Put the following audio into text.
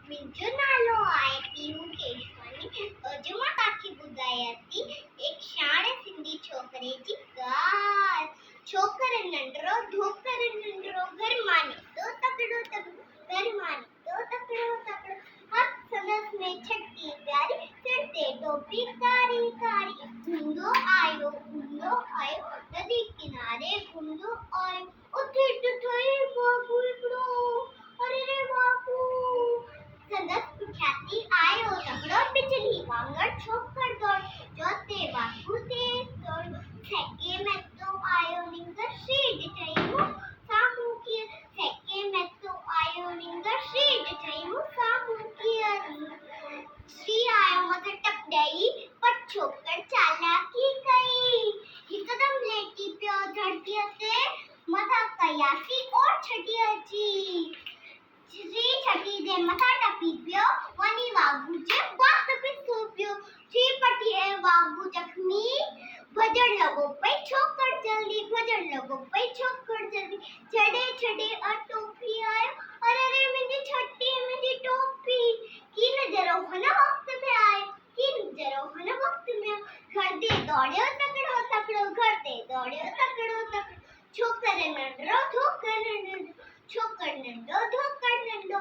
मुंहिंजो नालो आहे पीहू केशवानी। अॼु मां तव्हांखे ॿुधायां थी एक शाणे सिंधी छोकिरे जी ॻाल्हि। छोकिरो नंढड़ो धोकर नंढड़ो, घर मां निकितो तकिड़ो तकिड़ो, घर मां निकितो तकिड़ो तकिड़ो। हथ संदसि में छटी प्यारी, सिर ते टोपी कारी कारी। ऊंदो आयो नदी किनारे घुमंदो आयो, उते ॾिठो बाबू हिकिड़ो। अरे रे बाबू, संदसि पुठियां आयो तकिड़ो, बिजली वांगुरु छोकिरो दौड़, जोते बाबू तेज दौड़। सेके में तो आयो निंगर, सीध चई साम्हूं कीअं। सेके में तो आयो निंगर, सीध चई साम्हूं कीअं। श्री आयो मथे टप ॾेई, पर छोकिरो चालाकी कई। हिकदम लेटी पियो धरतीअ ते, मथां कयासी और छटी अची। श्री छटी जे मथां टपी पियो, वञी बाबू जे वात पे सो पियो। श्री पटीअ बाबू जख्मी, भॼण लॻो पई छोकिरो जल्दी, भॼण लॻो पई छोकिरो जल्दी। छॾे टोपी आयो, अरे रे मुंहिंजी छटी, मुंहिंजी टोपी। की नज़ारो हुन वक़्त में आयो, की नज़ारो हुन वक़्त में आयो। घर ते दौड़ियो तकिड़ो तकिड़ो, घर ते दौड़ियो तकिड़ो तकिड़ो। छोकिरो नंढड़ो धोकर नंढड़ो, छोकिरो नंढो धोकर नंढो।